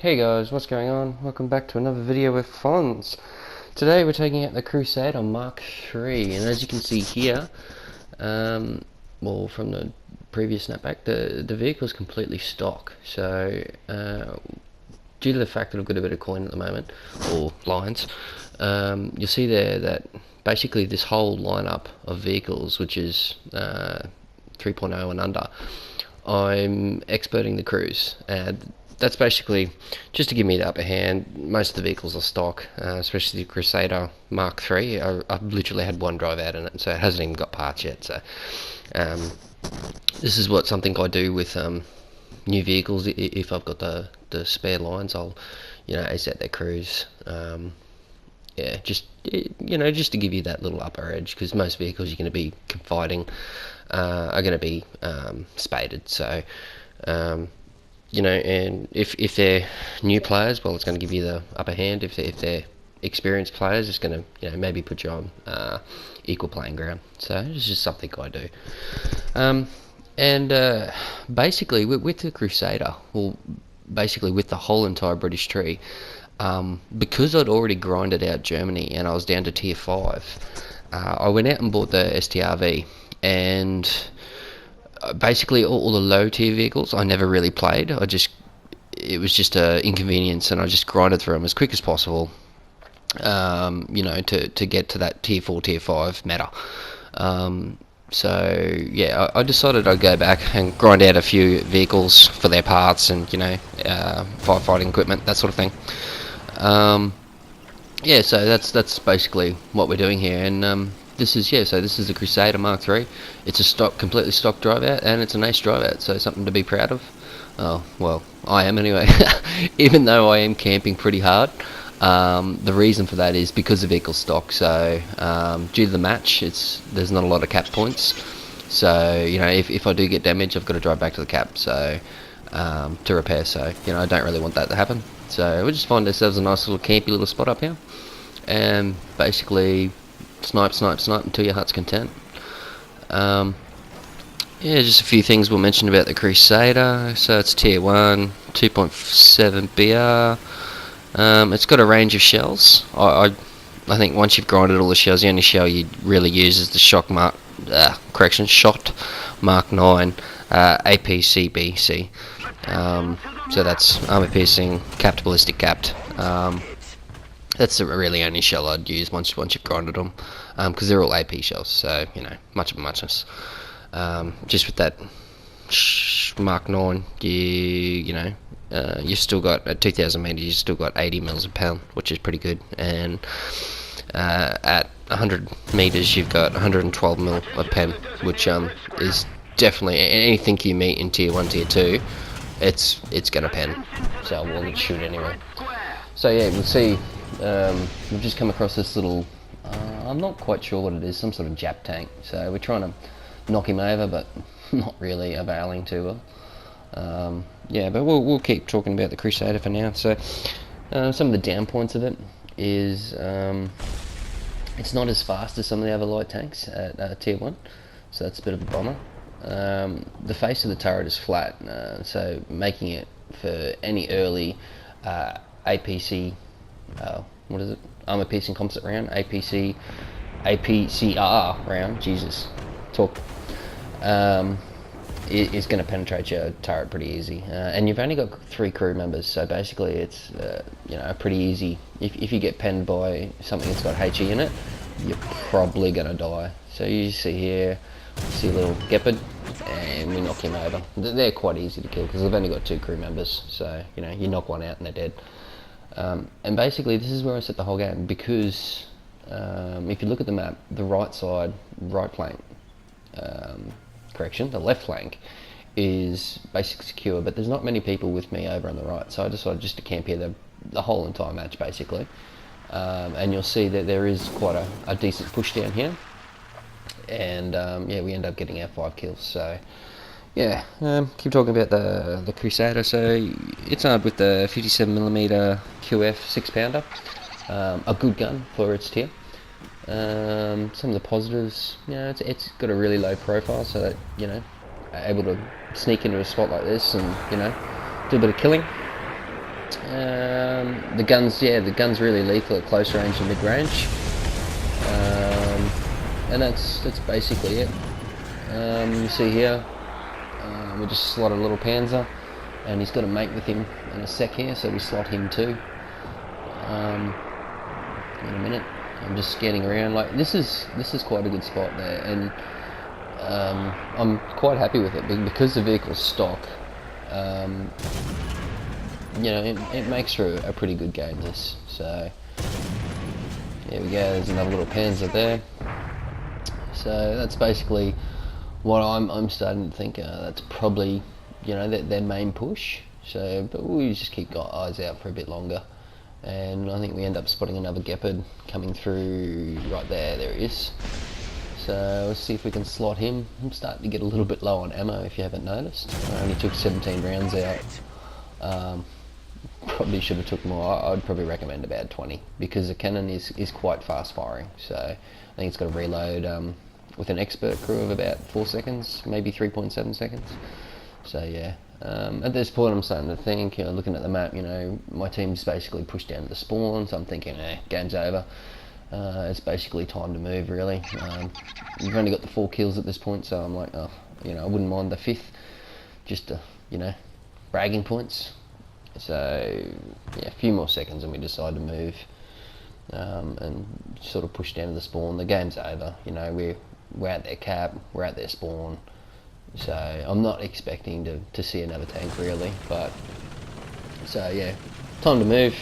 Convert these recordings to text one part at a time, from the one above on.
Hey guys, what's going on? Welcome back to another video with Fonz. Today we're taking out the Crusader Mark III, and as you can see here, well, from the previous snapback, the vehicle's completely stock. So, due to the fact that I've got a bit of coin at the moment, or lines, you'll see there that basically this whole lineup of vehicles, which is 3.0 and under, I'm exporting the Cruise, and that's basically just to give me the upper hand. Most of the vehicles are stock, especially the Crusader Mark III. I've literally had one drive out in it, so it hasn't even got parts yet. So this is something I do with new vehicles. If I've got the spare lines, I'll ace out their Cruise. Yeah, just just to give you that little upper edge, because most vehicles you're going to be confiding are going to be spaded. So and if they're new players, well, it's going to give you the upper hand. If they're experienced players, it's going to maybe put you on equal playing ground. So it's just something I do. And basically with the Crusader, well, basically with the whole entire British tree, because I'd already grinded out Germany and I was down to tier 5, I went out and bought the STRV, and basically all the low tier vehicles I never really played. It was just an inconvenience, and I just grinded through them as quick as possible, to get to that tier 4, tier 5 meta. So yeah, I decided I'd go back and grind out a few vehicles for their parts and firefighting equipment, that sort of thing. Yeah, so that's basically what we're doing here, and this is the Crusader Mark III. It's a completely stock drive out, and it's an ace drive out, so something to be proud of. Oh well, I am anyway. Even though I am camping pretty hard, the reason for that is because the vehicle's stock. So due to the match, there's not a lot of cap points. So if I do get damage, I've got to drive back to the cap. So to repair. So I don't really want that to happen. So we just find ourselves a nice little campy little spot up here, and basically snipe until your heart's content. Yeah, just a few things we'll mention about the Crusader. So it's tier 1, 2.7 BR. It's got a range of shells. I think once you've grinded all the shells, the only shell you really use is the shot Mark 9 APCBC. So that's armor piercing, capped, ballistic capped. That's the really only shell I'd use once you've grinded them, because they're all AP shells. So much of a muchness. Just with that Mark 9, you've still got at 2,000 meters, you've still got 80 mils a pound, which is pretty good. And at 100 meters, you've got 112 mil a pen, which is definitely anything you meet in tier 1, tier 2. It's gonna pen. So we'll shoot anyway. So yeah, we'll see. We've just come across this little. I'm not quite sure what it is. Some sort of Jap tank. So we're trying to knock him over, but not really availing too well. Yeah, but we'll keep talking about the Crusader for now. So some of the down points of it is it's not as fast as some of the other light tanks at tier 1, so that's a bit of a bummer. The face of the turret is flat, so making it for any early APC, what is it? Armor piercing composite round, APCR round. Jesus, talk. Is going to penetrate your turret pretty easy, and you've only got 3 crew members, so basically it's pretty easy. If you get penned by something that's got HE in it, you're probably going to die. So you see here, see a little Gepard, and we knock him over. They're quite easy to kill because they've only got 2 crew members, so you knock one out and they're dead. And basically this is where I set the whole game, because if you look at the map, the right side, right flank, the left flank is basically secure, but there's not many people with me over on the right, so I decided just to camp here the whole entire match basically. And you'll see that there is quite a decent push down here, and yeah, we end up getting our 5 kills. So yeah, keep talking about the Crusader. So it's armed with the 57mm QF 6-pounder, a good gun for its tier. Some of the positives, it's got a really low profile, so that able to sneak into a spot like this and do a bit of killing. The guns, yeah, the gun's really lethal at close range and mid range, and that's basically it. You see here, we just slot a little Panzer, and he's got a mate with him in a sec here, so we slot him too. In a minute, I'm just scanning around. Like this is quite a good spot there, and I'm quite happy with it because the vehicle's stock. You know, it makes for a pretty good game, this. So here we go, there's another little Panzer there. So that's basically what I'm starting to think. That's probably, you know, their main push. So, but we'll just keep eyes out for a bit longer. And I think we end up spotting another Gepard coming through right there. There he is. So let's see if we can slot him. I'm starting to get a little bit low on ammo, if you haven't noticed. I only took 17 rounds out. Probably should have took more. I'd probably recommend about 20 because the cannon is quite fast firing. So I think it's got a reload with an expert crew of about 4 seconds, maybe 3.7 seconds. So yeah, at this point I'm starting to think, you know, looking at the map, you know, my team's basically pushed down to the spawn, so I'm thinking, game's over. It's basically time to move, really. We've only got the 4 kills at this point, so I'm like, oh, you know, I wouldn't mind the 5th, just to, you know, bragging points. So yeah, a few more seconds and we decide to move and sort of push down to the spawn. The game's over, you know, we're at their cap, we're at their spawn. So I'm not expecting to see another tank really, but so yeah, time to move.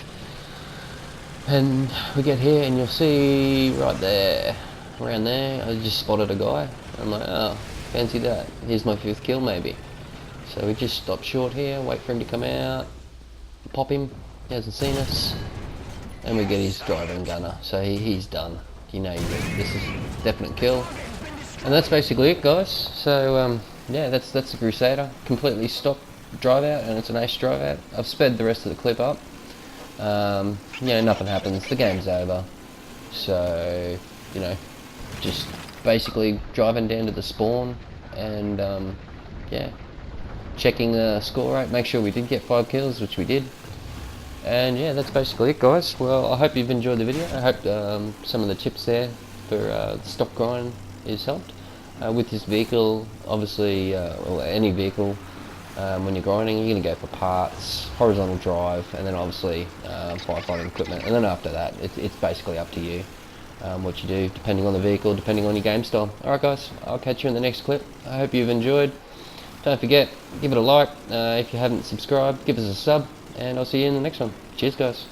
And we get here and you'll see right there, around there, I just spotted a guy. I'm like, oh, fancy that, here's my 5th kill maybe. So we just stop short here, wait for him to come out, pop him, he hasn't seen us, and we get his driver and gunner, so he's done. You know, this is a definite kill. And that's basically it, guys. So yeah, that's the Crusader, completely stock drive out, and it's an ace drive out. I've sped the rest of the clip up. You know, nothing happens, the game's over. So, you know, just basically driving down to the spawn and yeah, checking the score rate, make sure we did get 5 kills, which we did. And yeah, that's basically it, guys. Well, I hope you've enjoyed the video. I hope some of the tips there for the stock grind is helped. With this vehicle, obviously, or any vehicle, when you're grinding, you're going to go for parts, horizontal drive, and then obviously firefighting equipment. And then after that, it's basically up to you what you do, depending on the vehicle, depending on your game style. Alright guys, I'll catch you in the next clip. I hope you've enjoyed. Don't forget, give it a like. If you haven't subscribed, give us a sub, and I'll see you in the next one. Cheers guys.